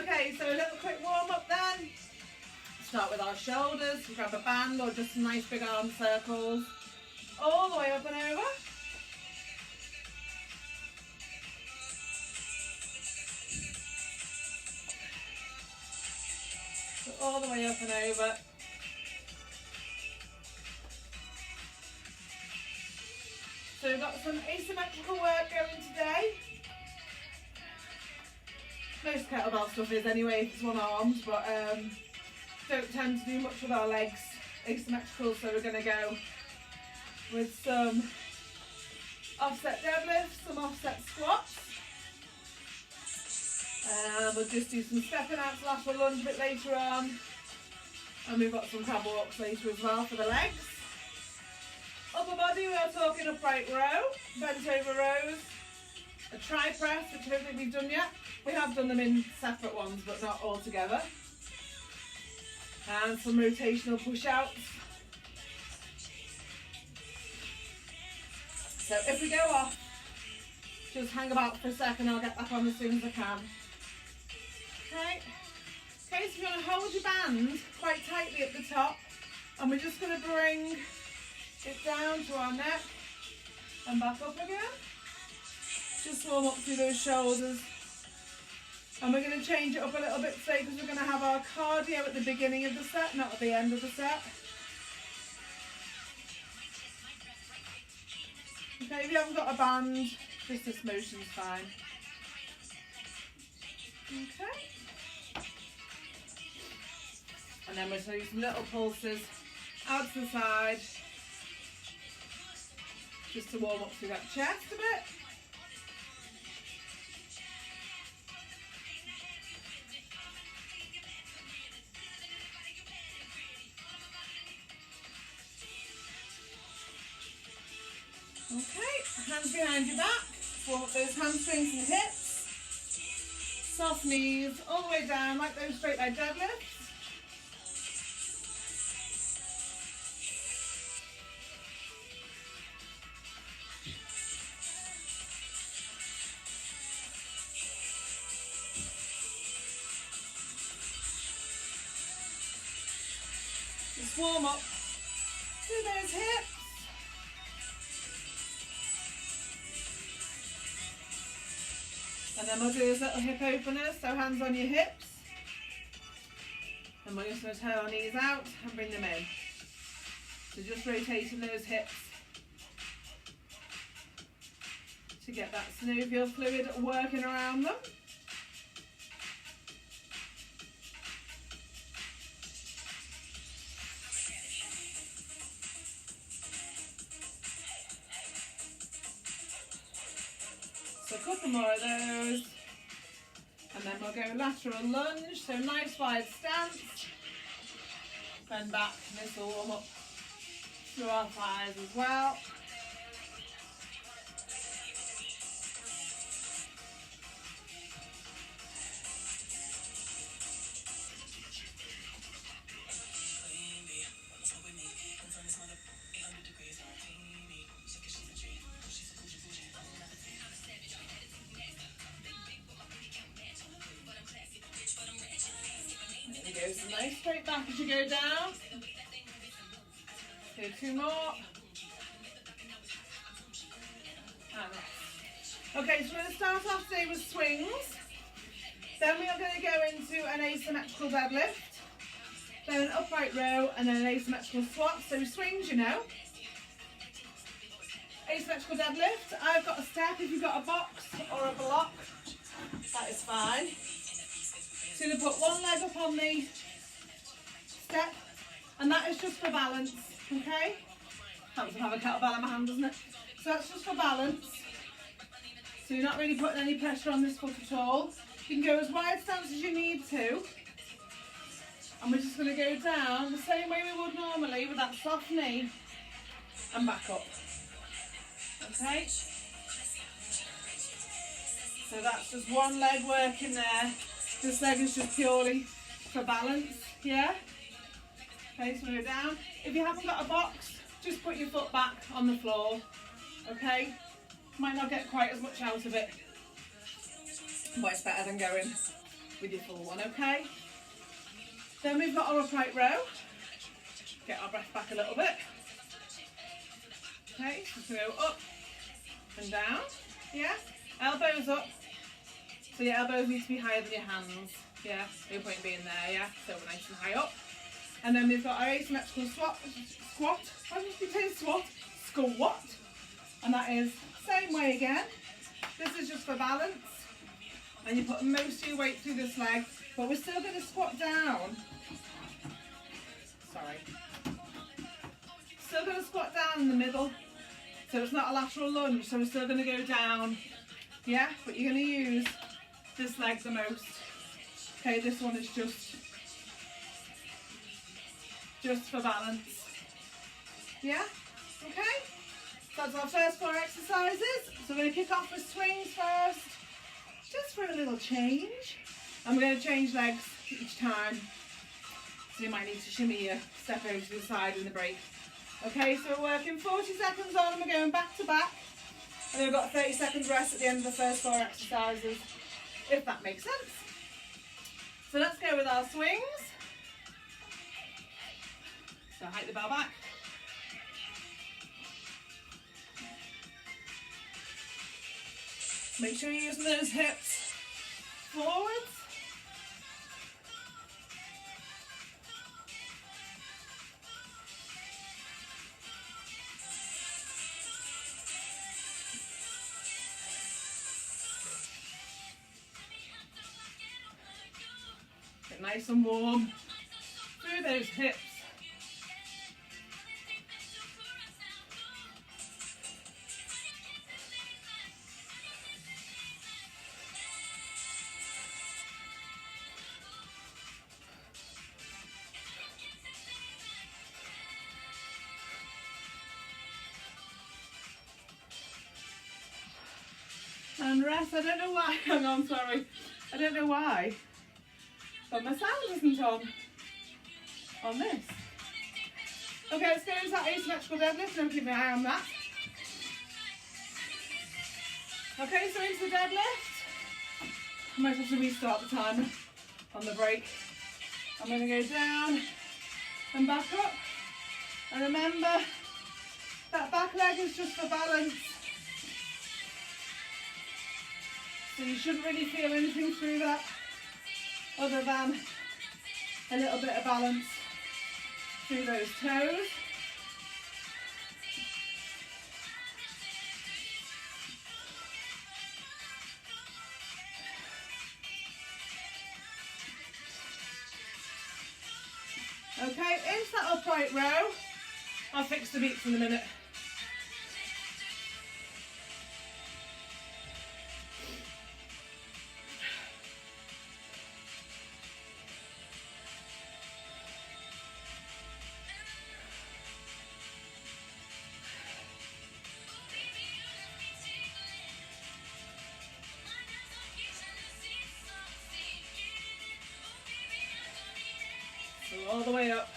Okay, so a little quick warm up then. Start with our shoulders. We grab a band or just some nice big arm circles. All the way up and over. So all the way up and over. So we've got some asymmetrical work going today. Most kettlebell stuff is anyway, if it's one armed, but don't tend to do much with our legs asymmetrical, so we're going to go with some offset deadlifts, some offset squats. We'll just do some stepping out to lateral lunge a bit later on. And we've got some catwalks later as well for the legs. Upper body, we are talking upright row, bent over rows, a tri press, which I don't think we've done yet. We have done them in separate ones, but not all together. And some rotational push outs. So if we go off, just hang about for a second, I'll get back on as soon as I can. Okay, so you're going to hold your band quite tightly at the top, and we're just going to bring it down to our neck and back up again. Just warm up through those shoulders. And we're going to change it up a little bit today because we're going to have our cardio at the beginning of the set, not at the end of the set. Okay, if you haven't got a band, just this motion's fine. Okay. And then we'll do some little pulses out to the side, just to warm up through that chest a bit. Okay, hands behind your back, warm up those hamstrings and hips. Soft knees all the way down like those straight leg deadlifts. Just warm up to those hips. And then we'll do those little hip openers, so hands on your hips. And we're just going to turn our knees out and bring them in. So just rotating those hips to get that synovial fluid working around them. So a couple more of those, and then we'll go lateral lunge, so nice wide stance, bend back, and this will warm up through our thighs as well. There we go, so nice straight back as you go down. Do two more. And rest. Okay, so we're going to start off today with swings. Then we are going to go into an asymmetrical deadlift, then an upright row, and then an asymmetrical squat. So swings, you know. Asymmetrical deadlift, I've got a step. If you've got a box or a block, that is fine. So I'm going to put one leg up on the step, and that is just for balance, okay? Helps to have a kettlebell in my hand, doesn't it? So that's just for balance. So you're not really putting any pressure on this foot at all. You can go as wide stance as you need to. And we're just going to go down the same way we would normally with that soft knee and back up. Okay? So that's just one leg working there. This leg is just purely for balance, yeah? Okay, so go down. If you haven't got a box, just put your foot back on the floor, okay? Might not get quite as much out of it, but it's better than going with your full one, okay? Then we've got our upright row. Get our breath back a little bit. Okay, just go up and down, yeah? Elbows up, so your elbows need to be higher than your hands, yeah? No point being there, yeah? So we're nice and high up. And then we've got our asymmetrical squat. Why did you say squat? Squat. And that is same way again. This is just for balance. And you put most of your weight through this leg, but we're still going to squat down. Sorry. Still going to squat down in the middle. So it's not a lateral lunge, so we're still going to go down. Yeah, but you're going to use this leg the most. Okay, this one is just for balance. Yeah, okay? So that's our first 4 exercises. So we're going to kick off with swings first, just for a little change. And we're going to change legs each time. So you might need to shimmy your step over to the side in the break. Okay, so we're working 40 seconds on and we're going back to back. And then we've got 30 seconds rest at the end of the first 4 exercises, if that makes sense. So let's go with our swings. So hike the bell back. Make sure you're using those hips forwards. Get nice and warm through those hips. And rest. I don't know why. Hang on, sorry. I don't know why, but my sound isn't on this. Okay, let's go into that asymmetrical deadlift. Don't keep an eye on that. Okay, so into the deadlift. I might have to restart the timer on the break. I'm going to go down and back up. And remember, that back leg is just for balance. So you shouldn't really feel anything through that other than a little bit of balance through those toes. Okay, into that upright row. I'll fix the beats in a minute. All the way up.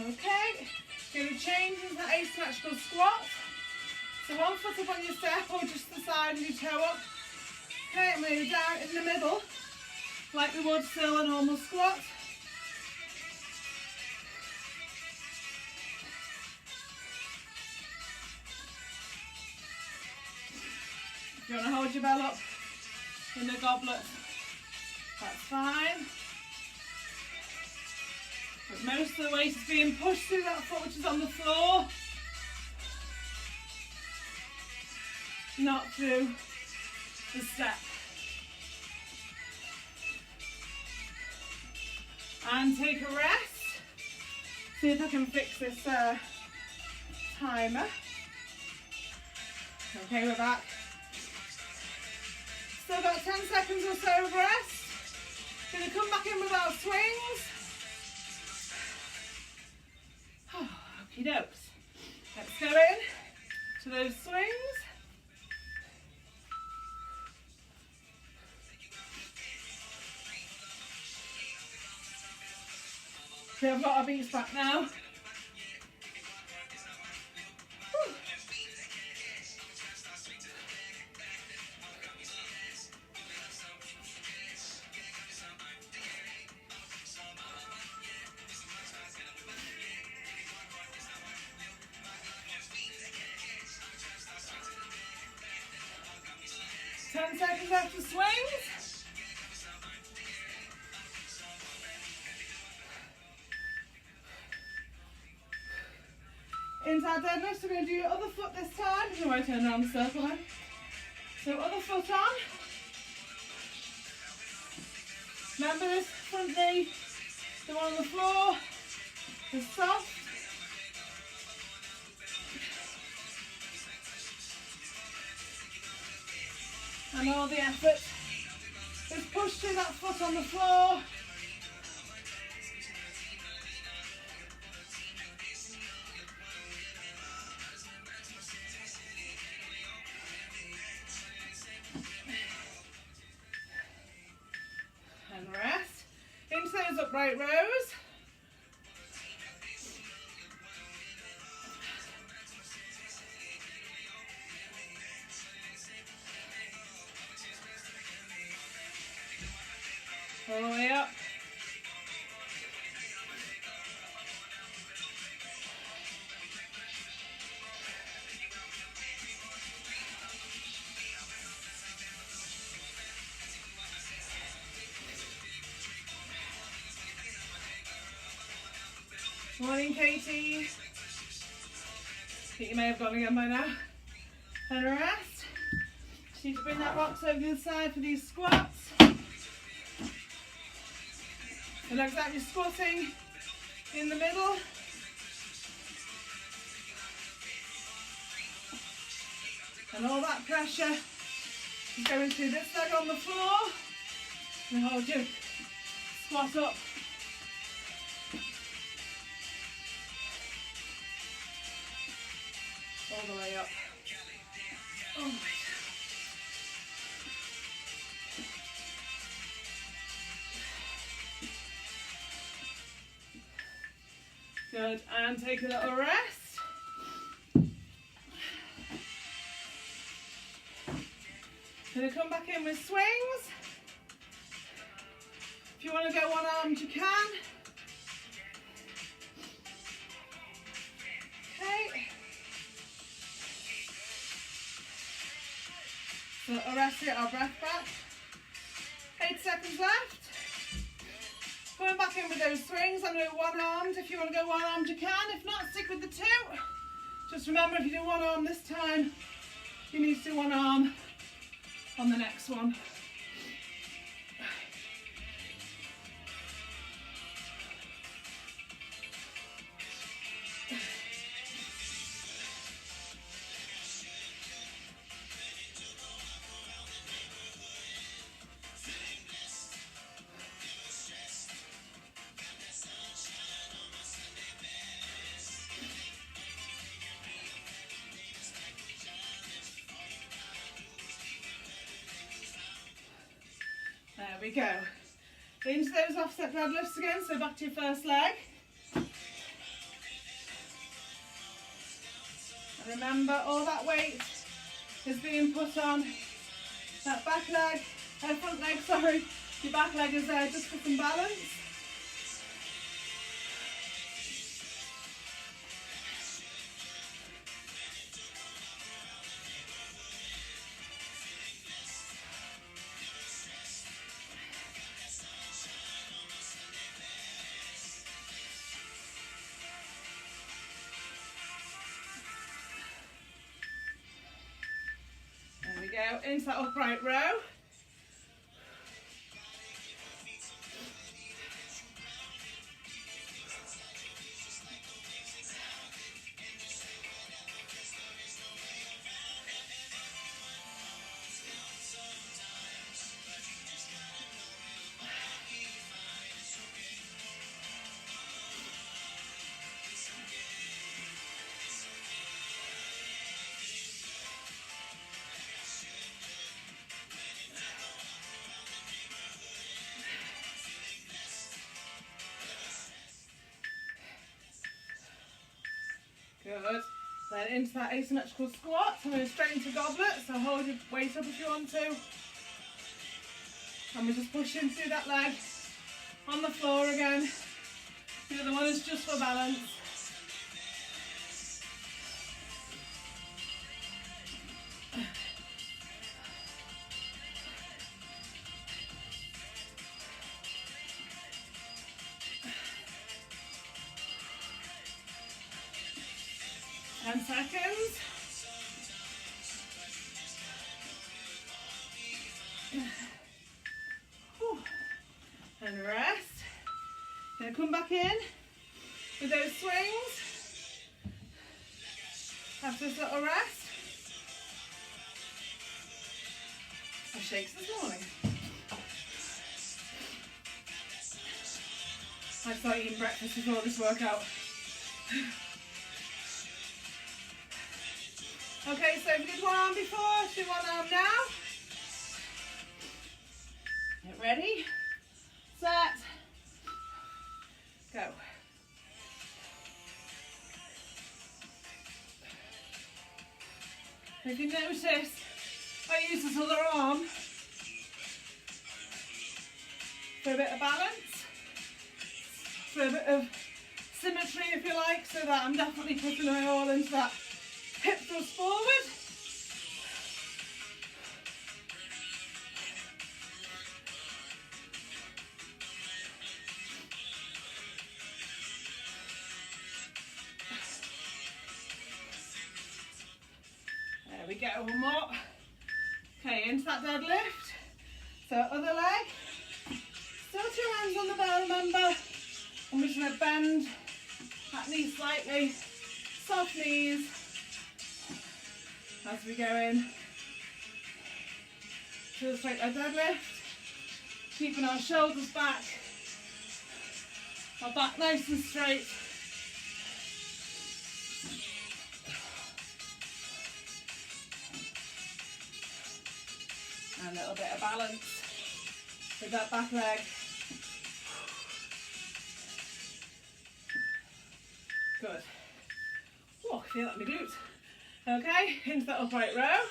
Okay, going to change into the asymmetrical squat. So one foot up on your step or just the side of your toe up. Okay, I'm going to go down in the middle like we would still a normal squat. If you want to hold your bell up in the goblet, that's fine. But most of the weight is being pushed through that foot which is on the floor, not through the step. And take a rest. See if I can fix this timer. Okay, we're back. Still got 10 seconds or so of rest. Going to come back in with our swings. Okie dokes. Let's go in to those swings. Okay, I've got our beats back now. 10 seconds left for swings. Into our deadlift, so we're going to do your other foot this time. You might turn around the circle then. So other foot on. Remember this front knee, the one on the floor, is soft. And all the effort is pushed through that foot on the floor. And rest. Into those upright rows. All the way up. Morning, Katie. I think you may have gone again by now. And rest. Just need to bring that box over to the side for these squats. It looks like you're squatting in the middle. And all that pressure is going through this leg on the floor. And hold your squat up. All the way up. Oh my. Good, and take a little rest. Gonna come back in with swings. If you want to go one armed, you can. Okay. So a rest to get our breath back. 8 seconds left. Going back in with those swings. I'm going to go one armed. If you want to go one armed, you can. If not, stick with the two. Just remember, if you do one arm this time, you need to do one arm on the next one. There we go. Into those offset deadlifts again, so back to your first leg. And remember, all that weight is being put on that back leg, front leg, sorry. Your back leg is there just for some balance. Go into that upright row. Good. Then into that asymmetrical squat. I'm going straight into goblet, so hold your weight up if you want to. And we're just pushing through that leg on the floor again. The other one is just for balance. 10 seconds. Whew. And rest. Gonna come back in with those swings after this little rest. I shakes this morning. I start eating breakfast before this workout. Okay, so if you did one arm before, do one arm now. Get ready, set, go. If you notice, I use this other arm for a bit of balance, for a bit of symmetry if you like, so that I'm definitely putting my all into that hip thrust forward. There we go, one more. Okay, into that deadlift. So other leg. Still 2 hands on the bell, remember. I'm just going to bend that knee slightly. Soft knees. As we go in to the straight leg deadlift. Keeping our shoulders back. Our back nice and straight. And a little bit of balance with that back leg. Good. Oh, I feel that in my glutes. Okay, into that upright row.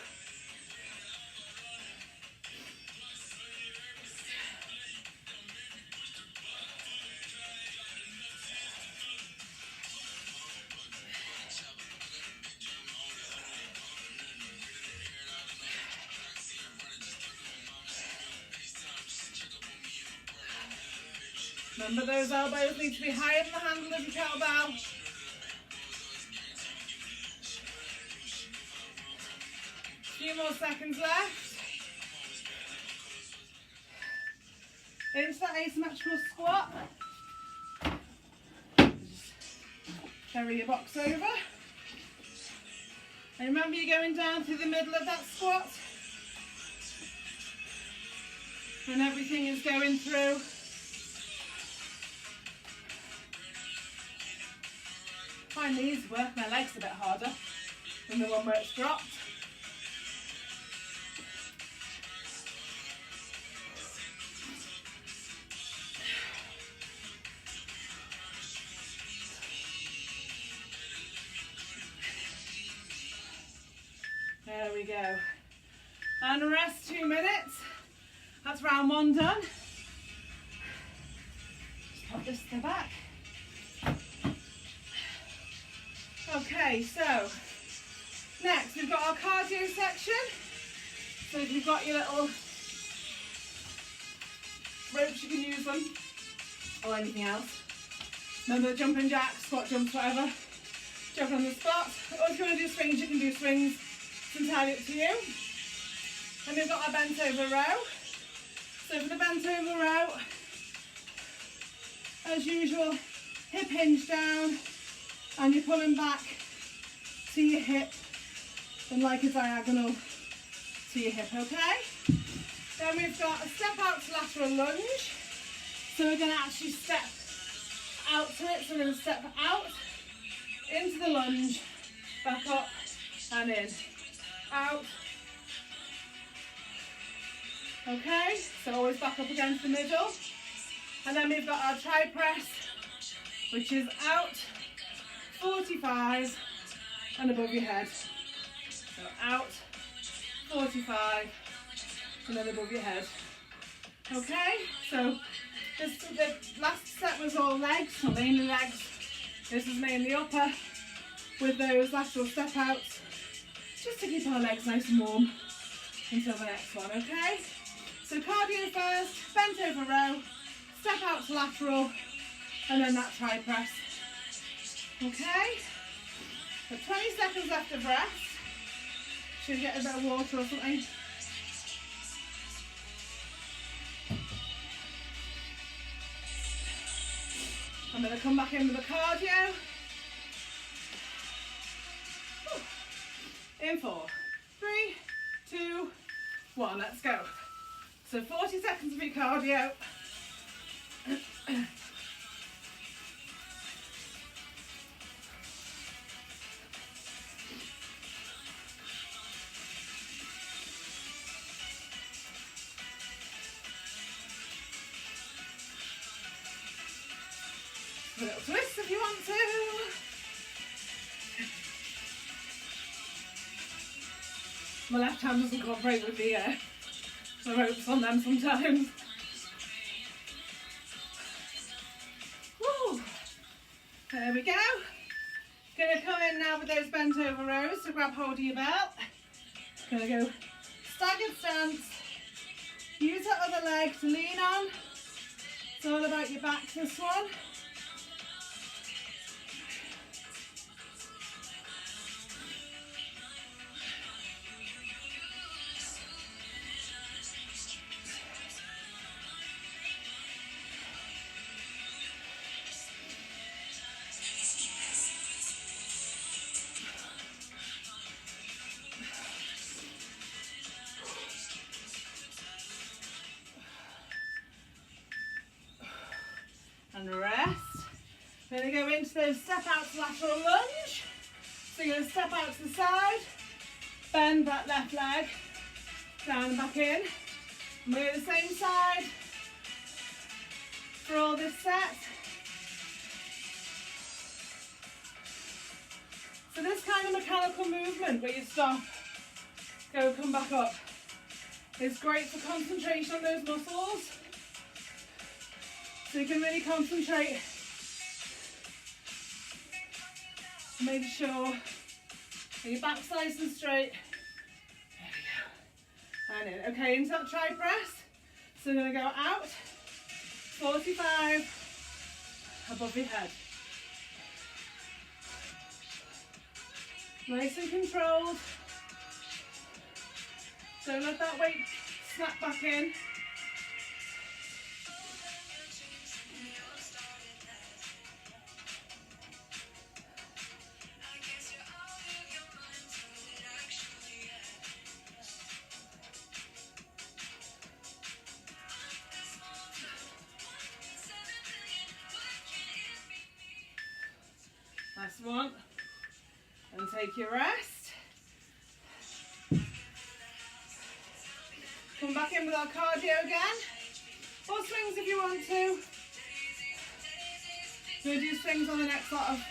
Remember, those elbows need to be higher than the handle of your kettlebell. Few more seconds left. Into that asymmetrical squat. Just carry your box over. And remember, you're going down through the middle of that squat. And everything is going through. Find these work my legs a bit harder than the one where it's dropped. There we go. And rest 2 minutes. That's round 1 done. Just pop this to the back. Okay, so next we've got our cardio section. So if you've got your little ropes, you can use them, or anything else. Remember, jumping jacks, squat jumps, whatever. Jump on the spot. Or if you want to do swings, you can do swings. It's entirely up to you. And we've got our bent over row. So for the bent over row, as usual, hip hinge down, and you're pulling back to your hip and like a diagonal to your hip, okay? Then we've got a step out to lateral lunge. So we're going to actually step out to it. So we're going to step out into the lunge, back up and in. Out. Okay, so always back up against the middle. And then we've got our tri press, which is out, 45 and above your head. So out, 45 and then above your head. Okay, so the last set was all legs, or mainly legs. This is mainly upper with those lateral step outs, just to keep our legs nice and warm until the next one, okay? So cardio first, bent over row, step out to lateral, and then that tri press. Okay? Got 20 seconds left of rest. Should get a bit of water or something. I'm going to come back in with the cardio. In 4, 3, 2, 1, let's go. So 40 seconds of your cardio. A little twist if you want to. My left hand doesn't cooperate with the ropes on them sometimes. Woo. There we go. Gonna come in now with those bent over rows, so grab hold of your belt. Gonna go staggered stance. Use that other leg to lean on. It's all about your back, this one. And rest. We're going to go into those step out to lateral lunge. So you're going to step out to the side, bend that left leg, down and back in. And we're the same side for all this set. So this kind of mechanical movement where you stop, go, come back up, is great for concentration on those muscles. So you can really concentrate, make sure that your back's nice and straight. There we go. And in. Okay, into that tri press. So we're going to go out, 45 above your head. Nice and controlled. Don't let that weight snap back in. Last one, and take your rest. Come back in with our cardio again, or swings if you want to. We'll do swings on the next lot of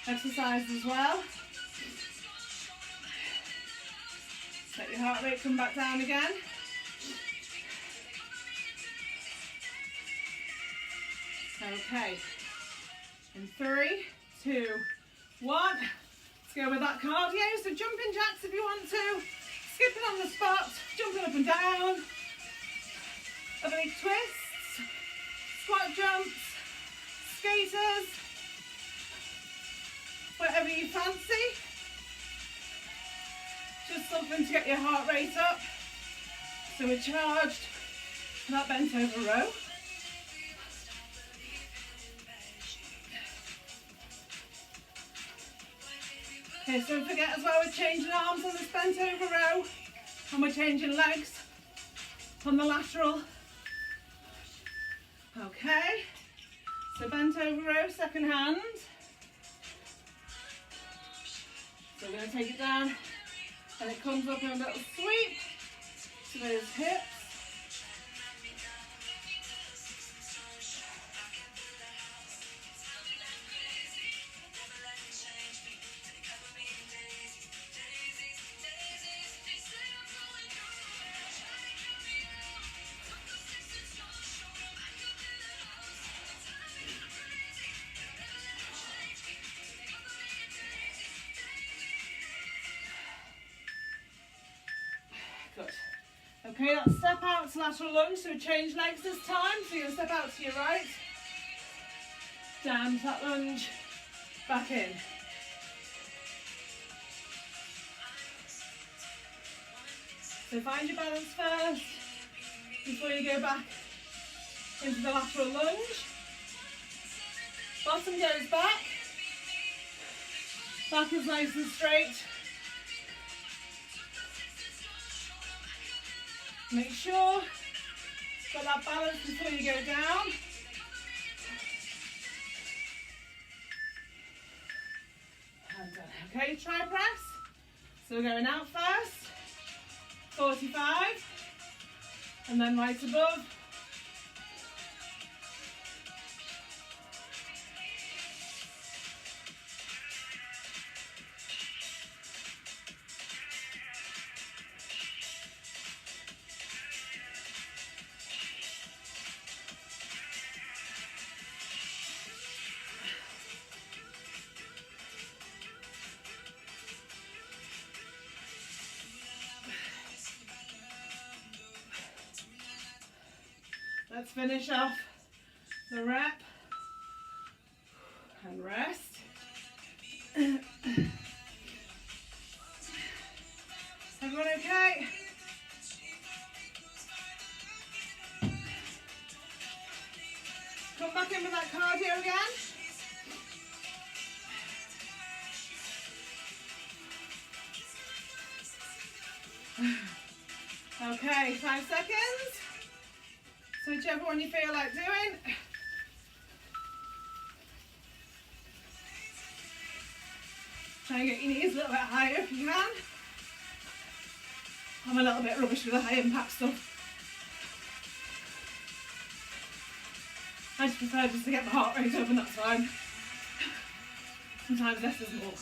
exercises as well. Let your heart rate come back down again. Okay, in 3, 2, 1. Let's go with that cardio. So jumping jacks if you want to, skipping on the spot, jumping up and down, oblique twists, squat jumps, skaters, whatever you fancy. Just something to get your heart rate up. So we're charged for that bent over row. Okay, so don't forget as well, we're changing arms on this bent over row, and we're changing legs on the lateral. Okay, so bent over row, second hand. So we're going to take it down, and it comes up in a little sweep to those hips. Good. Okay, let's step out to lateral lunge, so we change legs this time. So you're going to step out to your right, down to that lunge, back in. So find your balance first before you go back into the lateral lunge. Bottom goes back. Back is nice and straight. Make sure you've got that balance before you go down. And done. Okay, try press. So we're going out first. 45. And then right above. Let's finish off the rep and rest. Everyone okay? Come back in with that cardio again. Okay, 5 seconds. So whichever one you feel like doing. Try and get your knees a little bit higher if you can. I'm a little bit rubbish with the high impact stuff. I just prefer just to get my heart rate up and that's fine. Sometimes less is more.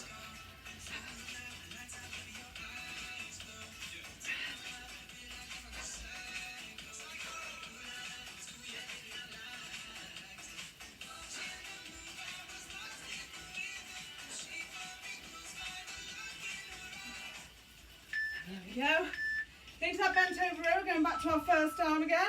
There we go. Into that bent over row, going back to our first arm again.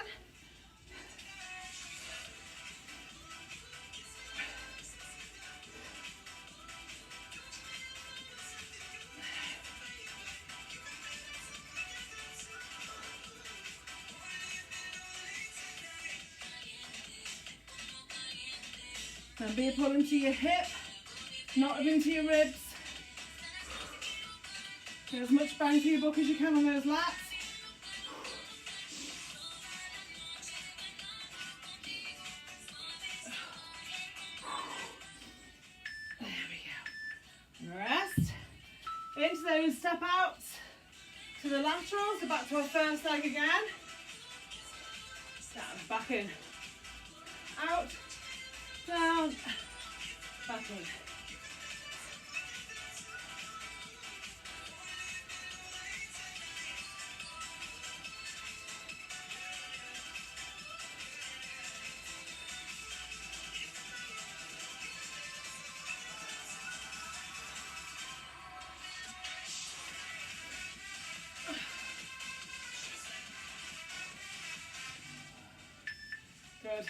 And be a pull into your hip, not into your ribs. Get as much bang for your buck as you can on those lats. There we go. Rest. Into those step outs to the laterals. So back to our first leg again. Down, back in. Out. Down, back in. Good.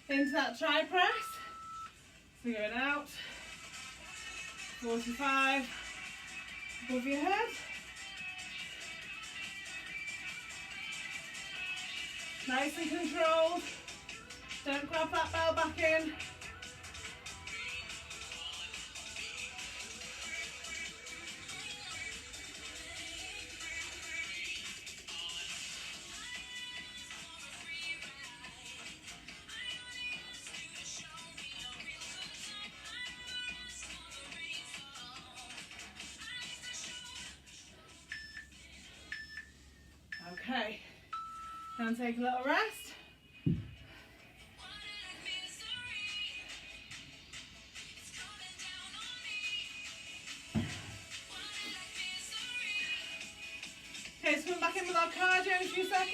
Into that tri press. So going out. 45 above your head. Nice and controlled. Don't grab that bell back in. Okay, and take a little rest. Okay, so coming back in with our cardio in a few seconds.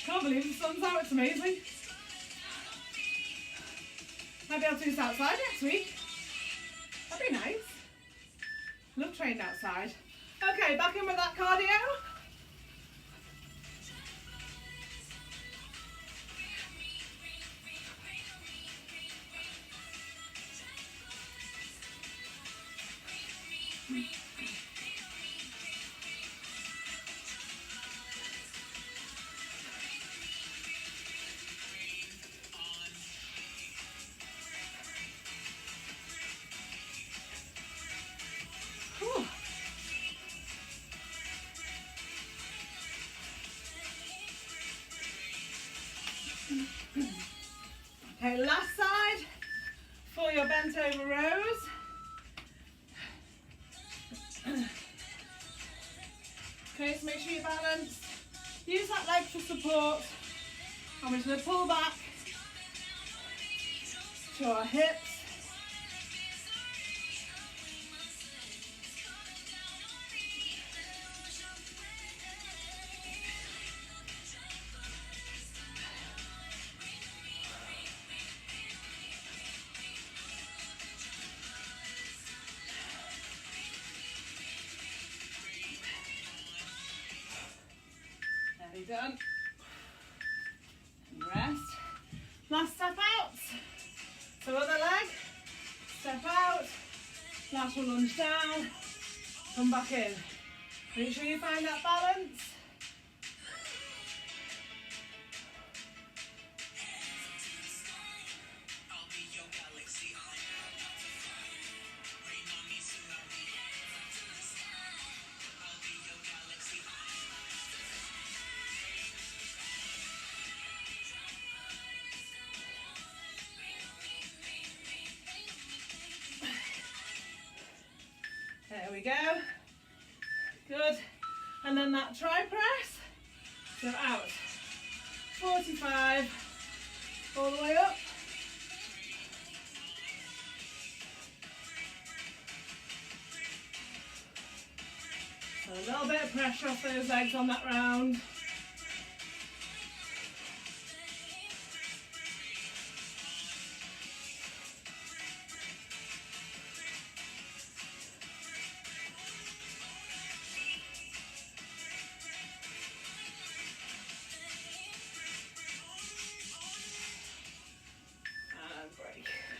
Can't believe the sun's out, it's amazing. Might be able to do this outside next week. That'd be nice. Love training outside. Okay, back in with that cardio. Okay, last side for your bent over rows. Okay, so make sure you're balanced. Use that leg for support. And we're just going to pull back to our hips. Done. And rest. Last step out. So other leg. Step out. Lateral lunge down. Come back in. Make sure you find that balance. There we go. Good. And then that tri press. So out. 45. All the way up. So a little bit of pressure off those legs on that round.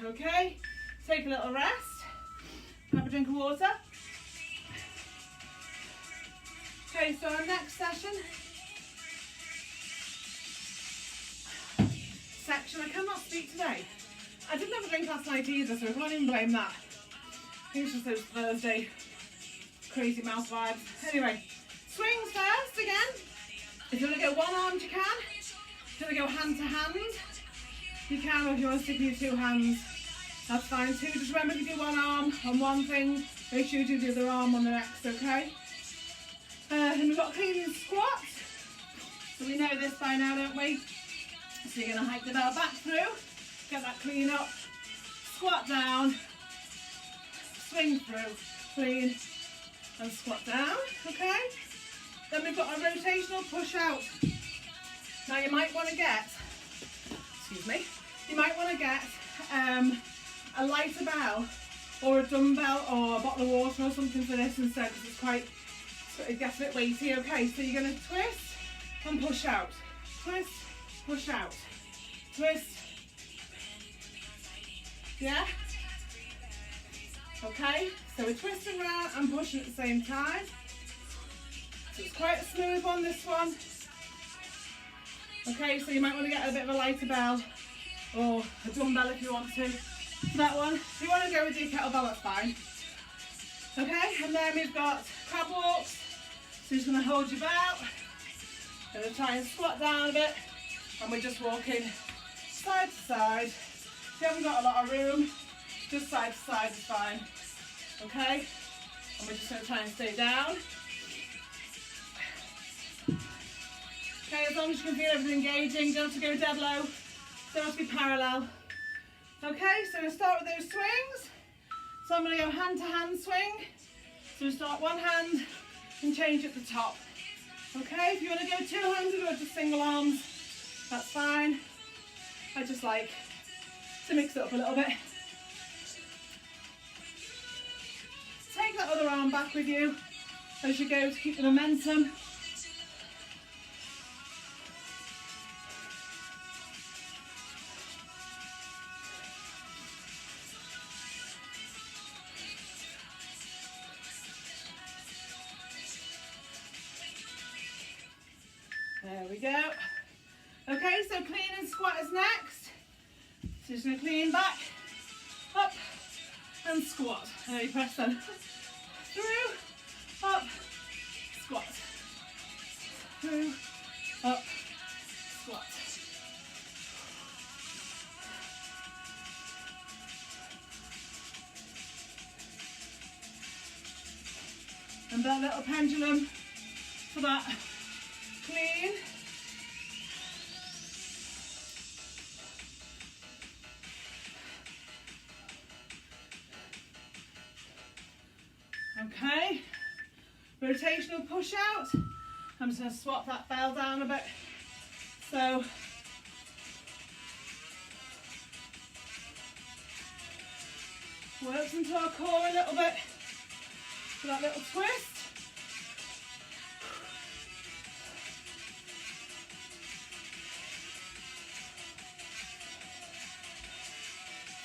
Okay, take a little rest, have a drink of water. Okay, so our next section, I cannot speak today. I didn't have a drink last night either, so I can't even blame that. I think it's just those Thursday crazy mouth vibes. Anyway, swings first again. If you want to go one armed, you can. If you want to go hand to hand, you can, or if you want to stick with your two hands, that's fine too. Just remember to do one arm on one thing, make sure you do the other arm on the next, okay? And we've got clean and squat. So we know this by now, don't we? So you're going to hike the bell back through, get that clean up, squat down, swing through, clean, and squat down, okay? Then we've got a rotational push out. Now you might want to get, you might want to get a lighter bell or a dumbbell or a bottle of water or something for this instead, because it gets a bit weighty. Okay, so you're going to twist and push out, twist, push out, twist, yeah? Okay, so we're twisting around and pushing at the same time. So it's quite a smooth one, this one. Okay, so you might want to get a bit of a lighter bell or a dumbbell if you want to. For that one, if you want to go with your kettlebell, that's fine. Okay, and then we've got Catwalks. So you're just going to hold your belt. Going to try and squat down a bit. And we're just walking side to side. If you haven't got a lot of room, just side to side is fine. Okay, and we're just going to try and stay down. Okay, as long as you can feel everything engaging, don't have to go dead low, don't have to be parallel. Okay, so we'll start with those swings. So I'm going to go hand to hand swing. So we'll start one hand and change at the top. Okay, if you want to go two-handed or just single arms, that's fine. I just like to mix it up a little bit. Take that other arm back with you as you go to keep the momentum. There we go. Okay, so clean and squat is next. So just going to clean back, up, and squat. There you press them. Through, up, squat. Through, up, squat. And that little pendulum for that clean. Okay, rotational push out. I'm just going to swap that bell down a bit. So works into our core a little bit for that little twist.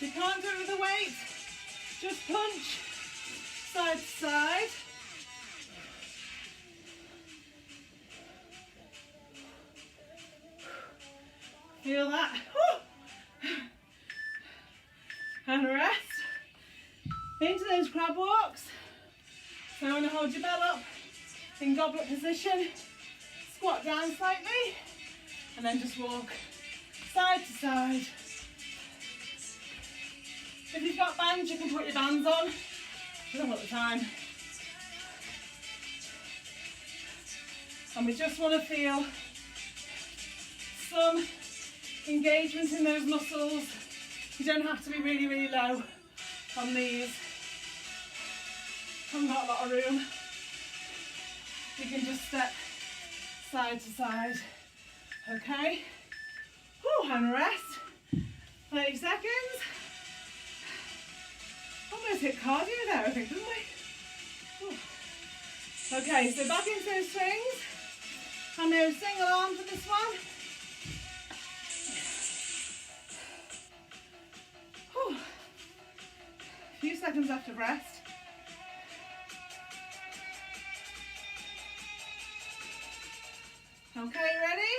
If you can't do it with the weight, just punch side to side. Feel that? And rest. Into those crab walks. So you want to hold your bell up in goblet position. Squat down slightly. And then just walk side to side. If you've got bands, you can put your bands on. I don't want the time. And we just want to feel some engagement in those muscles. You don't have to be really, really low on these. Haven't got a lot of room. You can just step side to side. Okay. Whew, and rest. 30 seconds. Almost hit cardio there, I think, didn't we? Whew. Okay, so back into those swings. And there's single arm for this one. Whew. A few seconds left of rest. Okay, ready?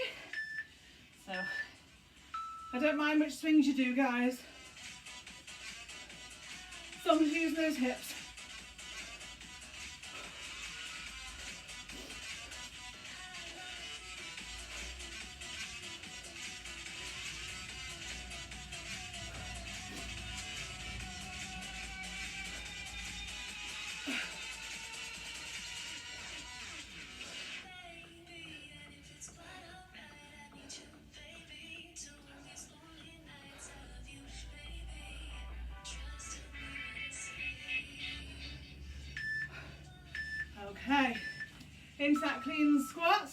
So, I don't mind which swings you do, guys. As long as you use those hips. Okay, into that clean squat.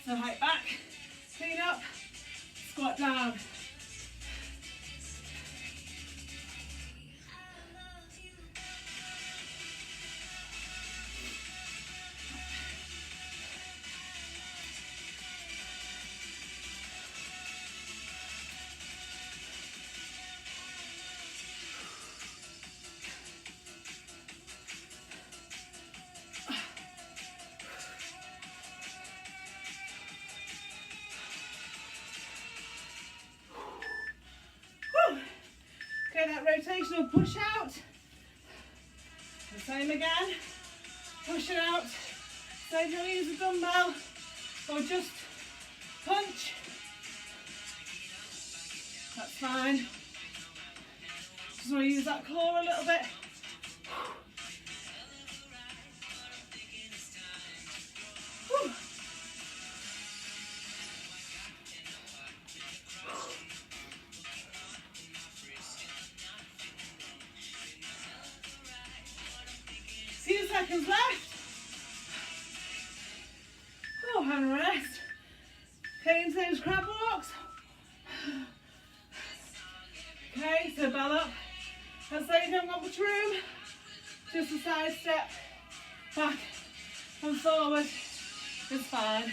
So height back, clean up, squat down. Okay, that rotational push out. The same again. Push it out. So if you want to use a dumbbell or just punch, that's fine. Just want to use that core a little bit. Whew. Few seconds left. Oh, and rest. Okay, into those crab walks. Okay, so bell up. Let's say you haven't got much room. Just a side step back and forward is fine.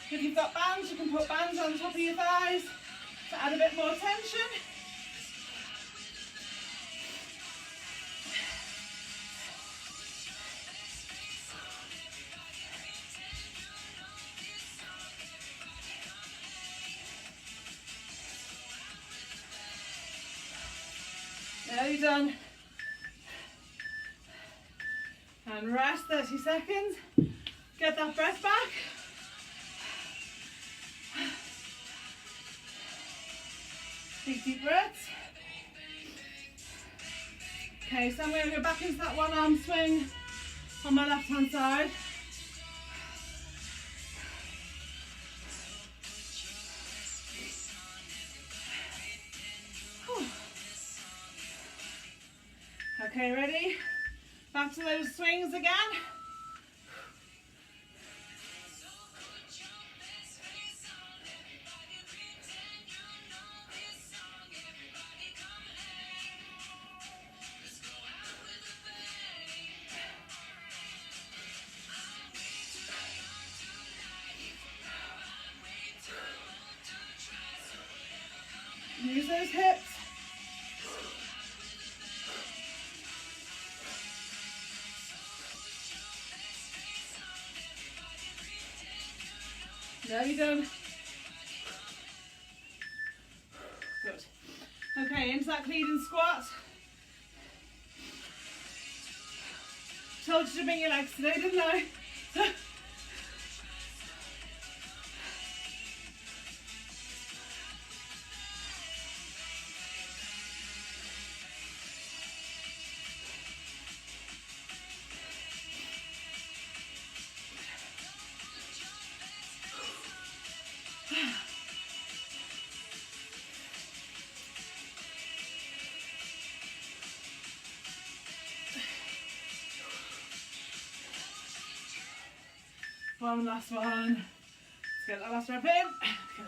If you've got bands, you can put bands on top of your thighs to add a bit more tension. Nearly done. And rest 30 seconds. Get that breath back. Take deep breaths. Okay, so I'm going to go back into that one arm swing on my left hand side. Okay, ready? Back to those swings again. Use those hips. Nearly done. Good. Okay, into that clean and squat. Told you to bring your legs today, didn't I? One last one. Let's get that last rep in. Good.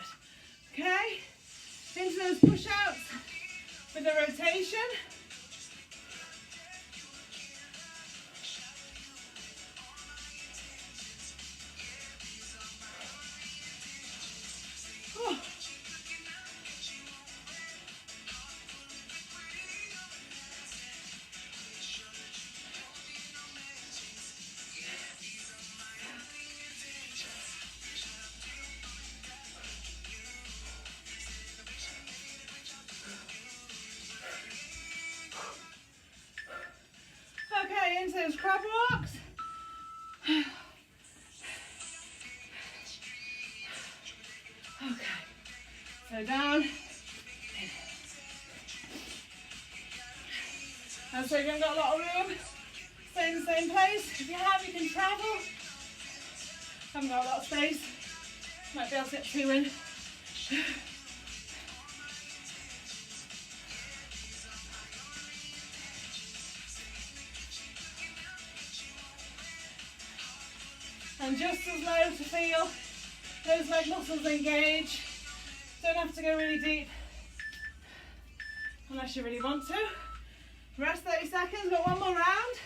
Okay. Into those push outs with a rotation. Oh. Okay, into those crab walks. Okay, so down. And so you haven't got a lot of room. Stay in the same place. If you have, you can travel. Haven't got a lot of space. Might be able to get two in. And just as low to feel those leg muscles engage. Don't have to go really deep unless you really want to. Rest 30 seconds, got one more round.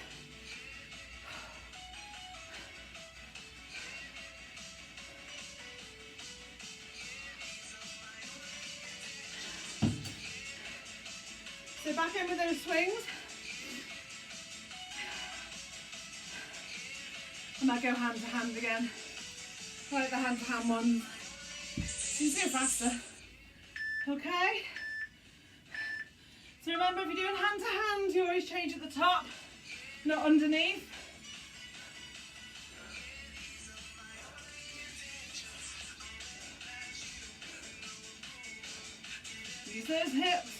So back in with those swings. I might go hand to hand again. I like the hand to hand ones. You can do it faster. Okay. So remember, if you're doing hand to hand, you always change at the top, not underneath. Use those hips.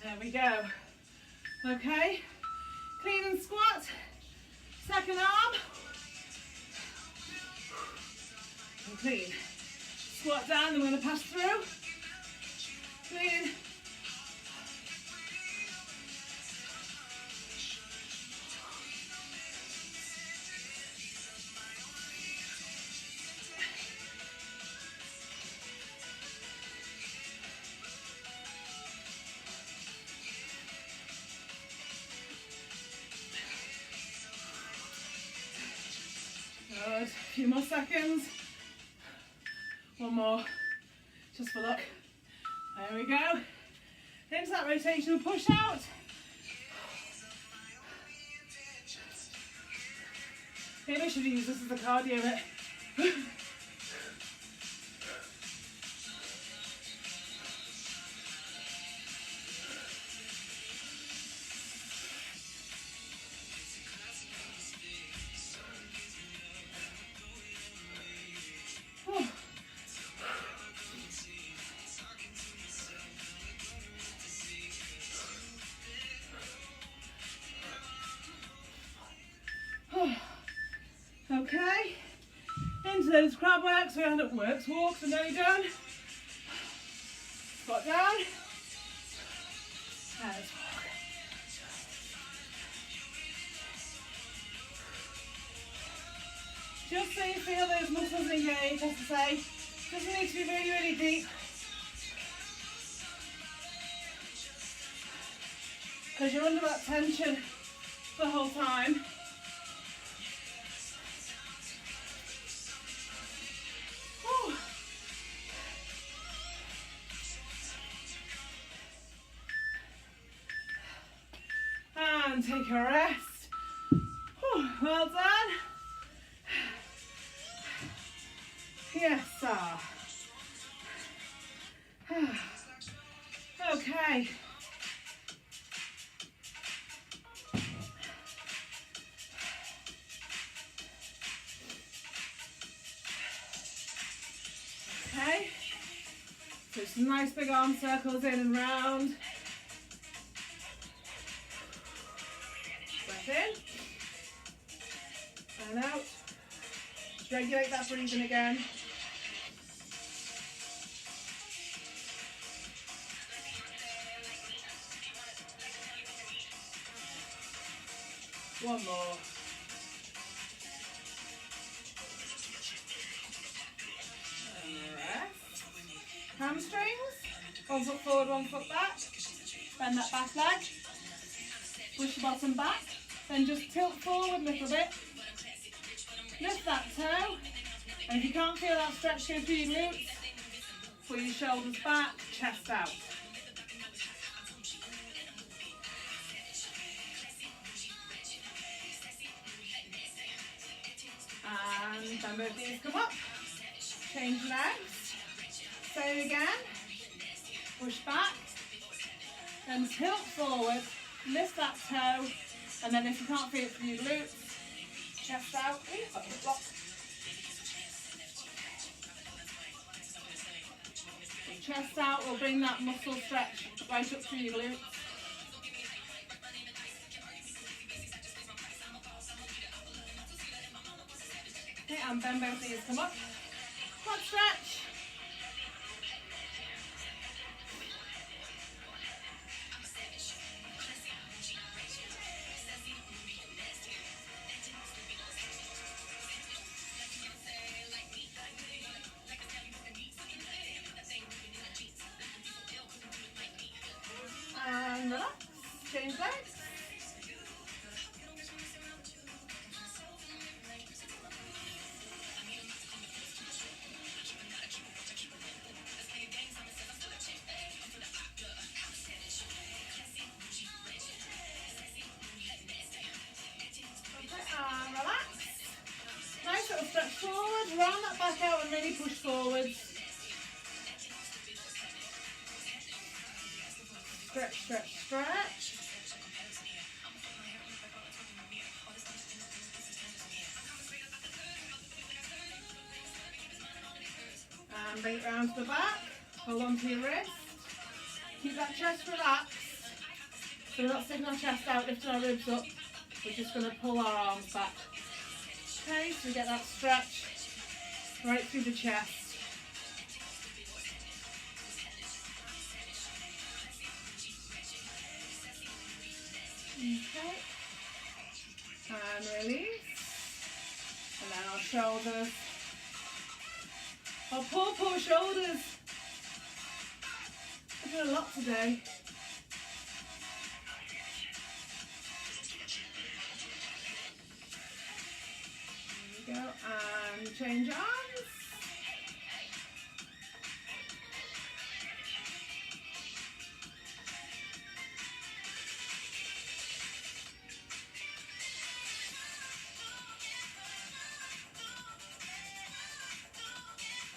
There we go. Okay, clean and squat. Second arm. And clean. Squat down, then we're going to pass through. Clean. Good. A few more seconds. One more, just for luck. There we go. Into that rotational push out. Maybe I should use this as a cardio bit. Okay, into those crab walks, walks, and nearly done. Squat down, and walk. Just so you feel those muscles engaged, as I say, doesn't need to be really, really deep. Because you're under that tension the whole time. Whew. And take a rest. Whew. Well done. Yes, sir. Okay. Okay. So some nice big arm circles in and round. Breath in. And out. Just regulate that breathing again. One more. And rest. Hamstrings. One foot forward, one foot back. Bend that back leg. Push the bottom back. Then just tilt forward a little bit. Lift that toe. And if you can't feel that stretch go through your glutes, pull your shoulders back, chest out. And then both knees come up, change legs, same again, push back, then tilt forward, lift that toe, and then if you can't feel it through your glutes, chest out, block. Chest out will bring that muscle stretch right up through your glutes. Okay, and bend both knees, come up. Quad stretch. And relax. Change legs. Round that back out and really push forwards. Stretch, stretch, stretch. And bring it round to the back. Hold on to your wrist. Keep that chest relaxed. So we're not sticking our chest out, lifting our ribs up. We're just going to pull our arms back. Okay, so we get that stretch right through the chest. Okay. And release. And then our shoulders. Our poor shoulders. I've done a lot today. There we go. And change arms.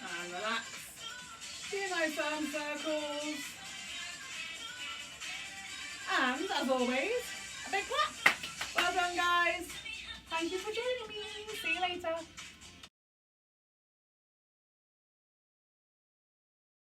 And relax. Do nice arm circles. And as always, a big clap. Well done, guys. Thank you for joining me.